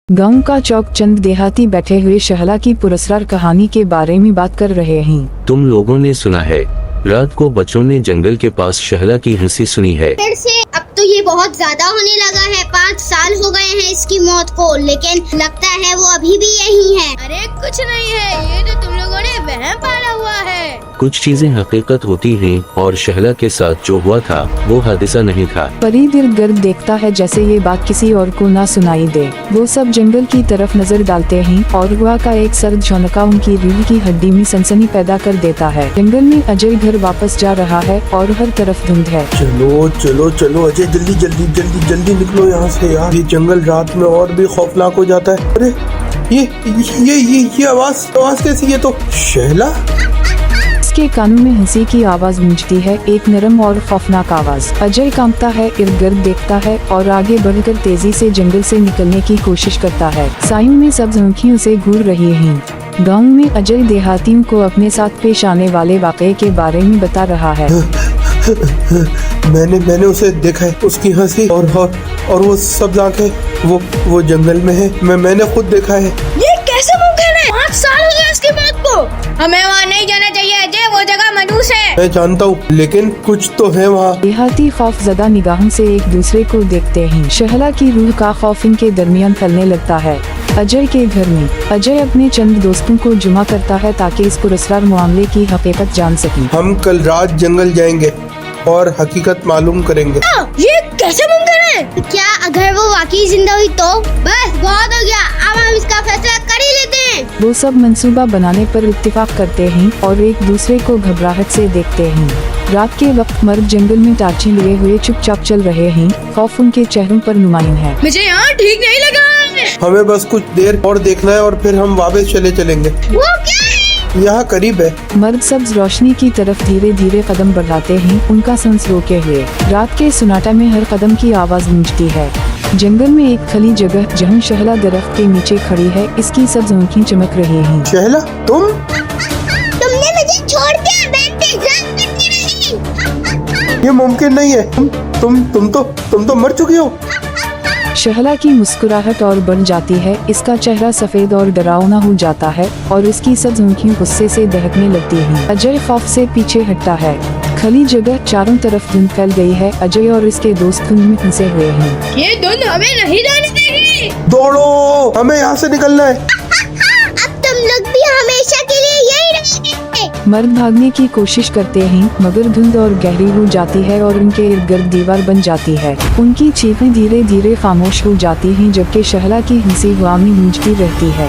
गांव का चौक चंद देहाती बैठे हुए शहला की पुरस्कार कहानी के बारे में बात कर रहे हैं। तुम लोगों ने सुना है, रात को बच्चों ने जंगल के पास शहला की हंसी सुनी है। फिर से अब तो ये बहुत ज्यादा होने लगा है। 5 साल हो गए हैं इसकी मौत को, लेकिन लगता है वो अभी भी यही है। अरे कुछ नहीं है, ये तो तुम लोगों ने वहम पाला हुआ है। कुछ चीजें हकीकत होती हैं और शहला के साथ जो हुआ था वो हादसा नहीं था। परी इर्द गिर्द देखता है जैसे ये बात किसी और को ना सुनाई दे। वो सब जंगल की तरफ नजर डालते हैं और हुआ का एक सर्द झोंका उनकी रीढ़ की हड्डी में सनसनी पैदा कर देता है। जंगल में अजय घर वापस जा रहा है और हर तरफ धुंध है। चलो चलो चलो अजय, जल्दी जल्दी जल्दी जल्दी निकलो यहाँ से यार। ये जंगल रात में और भी खौफनाक हो जाता है। अरे ये आवाज कैसी? ये तो शहला। इसके कानों में हंसी की आवाज गूंजती है, एक नरम और खौफनाक आवाज। अजय कांपता है, इर्द गिर्द देखता है और आगे बढ़कर तेजी से जंगल से निकलने की कोशिश करता है। सायों में सब्ज आँखें उसे घूर रही हैं। गांव में अजय देहातियों को अपने साथ पेश आने वाले वाकये के बारे में बता रहा है। मैंने उसे देखा है, उसकी हंसी और वो सब्ज आंखें वो जंगल में है। मैंने खुद देखा है। ये कैसे मुमकिन है? 5 साल हो गए इसकी मौत को। हमें वहाँ नहीं जाना चाहिए अजय, वो जगह मनहूस है। मैं जानता हूँ, लेकिन कुछ तो है वहाँ। देहाती खौफजदा निगाहों से एक दूसरे को देखते हैं। शहला की रूह का खौफ इनके दरमियान फैलने लगता है। अजय के घर में अजय अपने चंद दोस्तों को जमा करता है ताकि इस पुरस्कार मामले की हकीकत जान सके। हम कल रात जंगल जाएंगे और हकीकत मालूम करेंगे। ये कैसे मुमकिन है? क्या अगर वो वाकई जिंदा हुई तो? बस बहुत हो गया, अब हम इसका फैसला कर ही लेते हैं। वो सब मंसूबा बनाने पर इत्तेफाक करते हैं और एक दूसरे को घबराहट से देखते हैं। रात के वक्त मर्द जंगल में टार्ची लिए हुए चुपचाप चल रहे हैं। खौफ उनके चेहरों पर नुमायां है। मुझे यहाँ ठीक नहीं लगा। हमें बस कुछ देर और देखना है और फिर हम वापस चलेंगे। वो क्या है? यहाँ करीब है। मर्द सब्ज रोशनी की तरफ धीरे धीरे कदम बढ़ाते हैं, उनका सांस रोके हुए। रात के सुनाटा में हर कदम की आवाज गूंजती है। जंगल में एक खाली जगह जहाँ शहला दरख्त के नीचे खड़ी है, इसकी सब्ज आँखें चमक रही हैं। शहला, तुमने मुझे छोड़ दिया, मैं इंतजार करती रही। ये मुमकिन नहीं है। तुम तो मर चुकी हो। शहला की मुस्कुराहट और बढ़ जाती है, इसका चेहरा सफेद और डरावना हो जाता है और इसकी सब्ज आँखें गुस्से से दहकने लगती हैं। अजय खौफ से पीछे हटता है। खाली जगह चारों तरफ धुंध फैल गई है। अजय और इसके दोस्त धुंध में फंसे हुए हैं। ये धुंध हमें नहीं जाने देगी। दौड़ो, हमें यहाँ से निकलना है। अब तुम लोग भी हमेशा के लिए यही रहेंगे। मर्द भागने की कोशिश करते हैं मगर धुंध और गहरी हो जाती है और उनके इर्द गिर्द दीवार बन जाती है। उनकी चीखें धीरे धीरे खामोश हो जाती हैं जबकि शहला की हंसी हवा में गूंजती रहती है।